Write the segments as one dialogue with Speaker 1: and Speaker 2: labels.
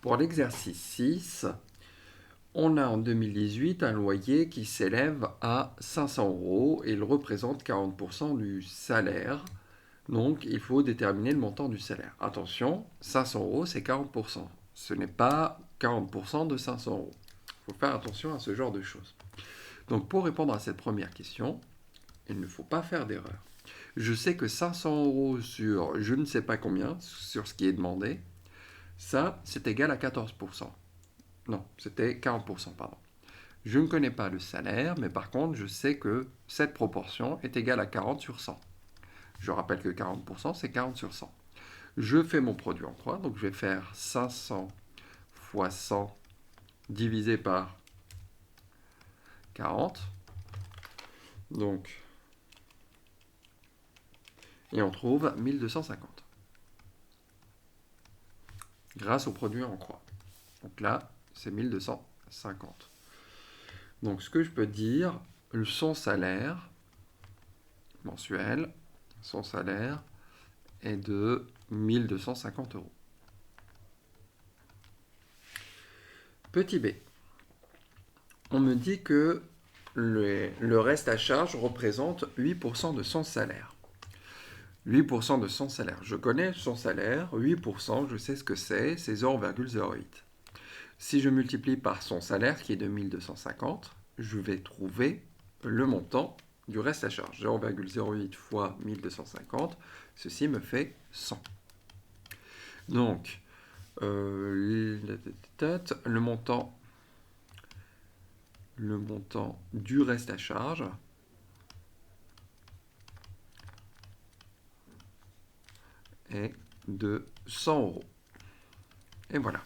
Speaker 1: Pour l'exercice 6, on a en 2018 un loyer qui s'élève à 500 € et il représente 40% du salaire. Donc, il faut déterminer le montant du salaire. Attention, 500 € c'est 40%. Ce n'est pas 40% de 500 €. Il faut faire attention à ce genre de choses. Donc, pour répondre à cette première question, il ne faut pas faire d'erreur. Je sais que 500 € sur je ne sais pas combien, sur ce qui est demandé, ça, c'est égal à 14%. Non, c'était 40%, pardon. Je ne connais pas le salaire, mais par contre, je sais que cette proportion est égale à 40 sur 100. Je rappelle que 40%, c'est 40 sur 100. Je fais mon produit en croix, donc je vais faire 500 fois 100 divisé par 40. Donc, et on trouve 1250. Grâce au produit en croix. Donc là, c'est 1250. Donc ce que je peux dire, son salaire mensuel, son salaire est de 1250 €. Petit b, on me dit que le reste à charge représente 8% de son salaire. 8% de son salaire. Je connais son salaire, 8%, je sais ce que c'est 0,08. Si je multiplie par son salaire, qui est de 1250, je vais trouver le montant du reste à charge. 0,08 fois 1250, ceci me fait 100. Donc, le montant du reste à charge est de 100 €. Et voilà.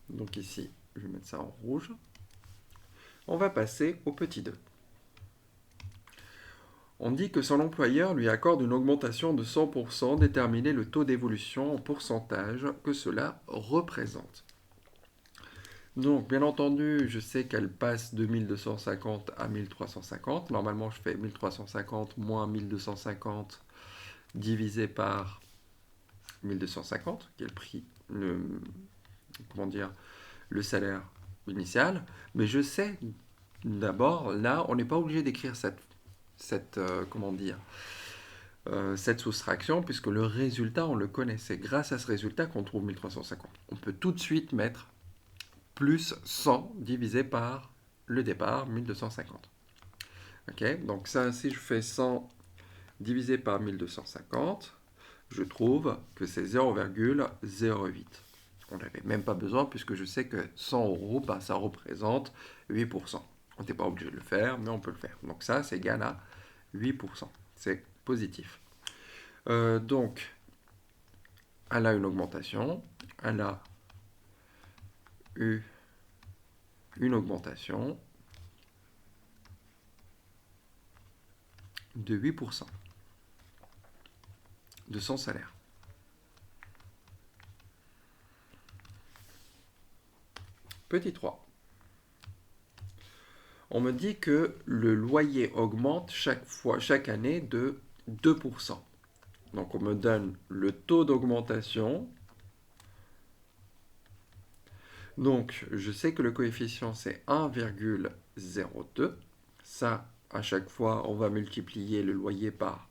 Speaker 1: Donc ici, je vais mettre ça en rouge. On va passer au petit 2. On dit que son employeur lui accorde une augmentation de 100%, déterminer le taux d'évolution en pourcentage que cela représente. Donc, bien entendu, je sais qu'elle passe de 1250 à 1350. Normalement, je fais 1350 moins 1250 divisé par 1250, qui est le prix, le salaire initial. Mais je sais, d'abord, là, on n'est pas obligé d'écrire cette soustraction, puisque le résultat, on le connaît. C'est grâce à ce résultat qu'on trouve 1350. On peut tout de suite mettre plus 100 divisé par le départ, 1250. Ok, donc ça, si je fais 100 divisé par 1250, je trouve que c'est 0,08. On n'avait même pas besoin, puisque je sais que 100 €, ça représente 8%. On n'était pas obligé de le faire, mais on peut le faire. Donc ça, c'est égal à 8%. C'est positif. Donc, elle a une augmentation. Elle a eu une augmentation de 8% de son salaire. Petit 3. On me dit que le loyer augmente chaque année de 2%. Donc on me donne le taux d'augmentation. Donc je sais que le coefficient c'est 1,02. Ça, à chaque fois, on va multiplier le loyer par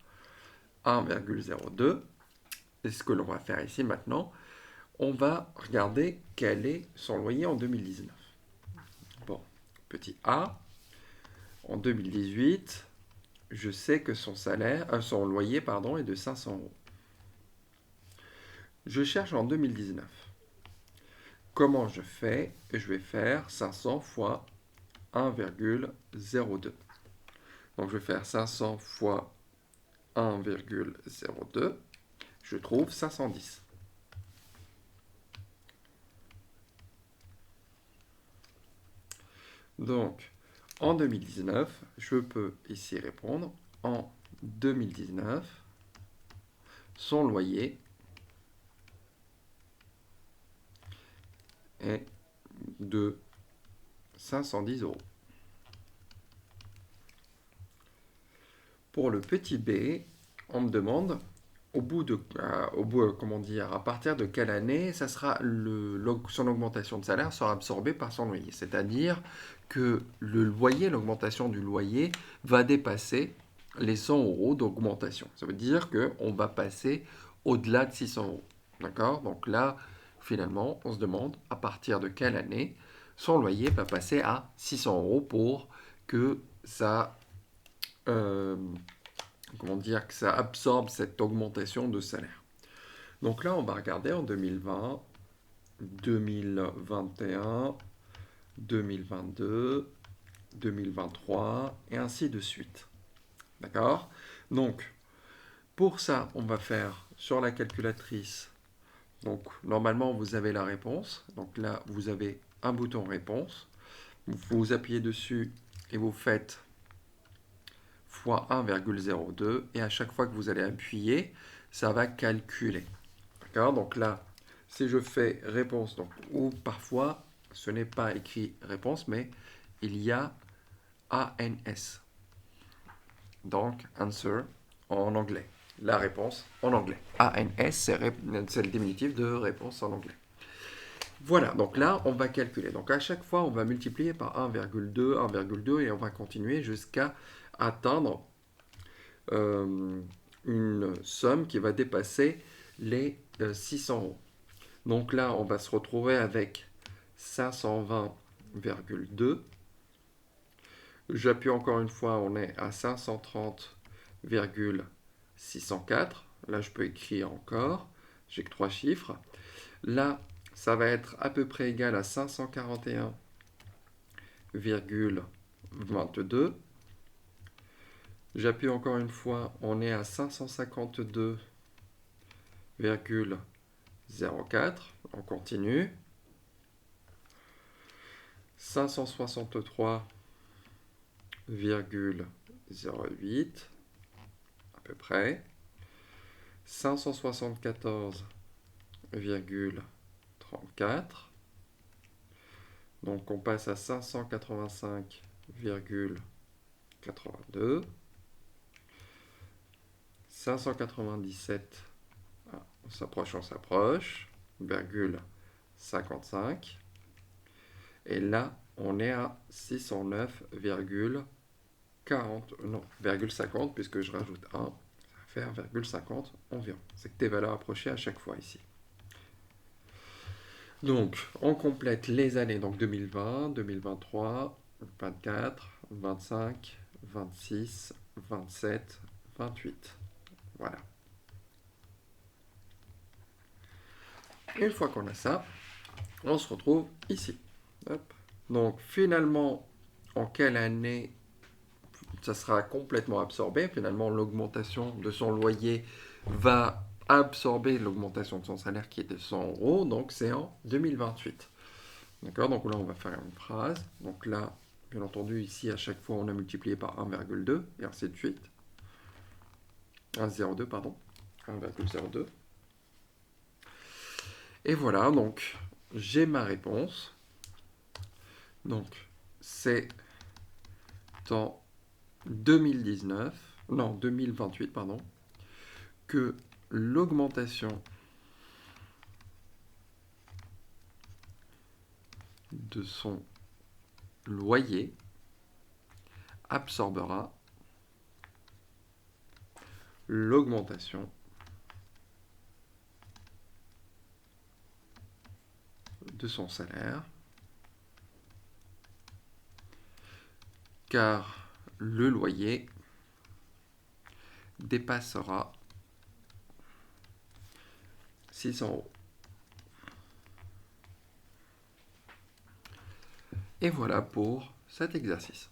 Speaker 1: 1,02. Et ce que l'on va faire ici maintenant, on va regarder quel est son loyer en 2019. Bon, petit a, en 2018, je sais que son loyer est de 500 €. Je cherche en 2019. Comment je fais? Je vais faire 500 fois 1,02. Donc je vais faire 500 fois 1,02. Je trouve 510. Donc, en 2019, je peux ici répondre, en 2019, son loyer est de 510 €. Pour le petit b, on me demande comment dire, à partir de quelle année son augmentation de salaire sera absorbée par son loyer. C'est-à-dire que le loyer, l'augmentation du loyer va dépasser les 100 euros d'augmentation. Ça veut dire qu'on va passer au-delà de 600 euros. D'accord? Donc là, finalement, on se demande à partir de quelle année son loyer va passer à 600 euros pour que ça, euh, comment dire, que ça absorbe cette augmentation de salaire. Donc là, on va regarder en 2020, 2021, 2022, 2023 et ainsi de suite. D'accord? Donc, pour ça, on va faire sur la calculatrice. Donc, normalement, vous avez la réponse. Donc là, vous avez un bouton réponse. Vous appuyez dessus et vous faites fois 1,02. Et à chaque fois que vous allez appuyer, ça va calculer. D'accord? Donc là, si je fais réponse, donc, ou parfois, ce n'est pas écrit réponse, mais il y a ANS. Donc, answer en anglais. La réponse en anglais. ANS, c'est le diminutif de réponse en anglais. Voilà, donc là, on va calculer. Donc à chaque fois, on va multiplier par 1,2, 1,2 et on va continuer jusqu'à atteindre une somme qui va dépasser les 600 euros. Donc là, on va se retrouver avec 520,2. J'appuie encore une fois, on est à 530,604. Là, je peux écrire encore. J'ai que 3 chiffres. Là, ça va être à peu près égal à 541,22. J'appuie encore une fois, on est à 552,04. On continue. 563,08 à peu près. 574,34. Donc on passe à 585,82. 597, on s'approche, virgule 55. Et là, on est à 609,40, non, 50, puisque je rajoute 1, ça va faire 50 environ. C'est que des valeurs approchées à chaque fois ici. Donc, on complète les années, donc 2020, 2023, 24, 25, 26, 27, 28. Voilà. Une fois qu'on a ça, on se retrouve ici. Hop. Donc finalement, en quelle année ça sera complètement absorbé? Finalement, l'augmentation de son loyer va absorber l'augmentation de son salaire qui est de 100 euros. Donc c'est en 2028. D'accord? Donc là, on va faire une phrase. Donc là, bien entendu, ici, à chaque fois, on a multiplié par 1,2 et ainsi de suite. 1,02, pardon. 1,02. Et voilà, donc j'ai ma réponse. Donc c'est en 2028, pardon, que l'augmentation de son loyer absorbera l'augmentation de son salaire, car le loyer dépassera 600 euros. Et voilà pour cet exercice.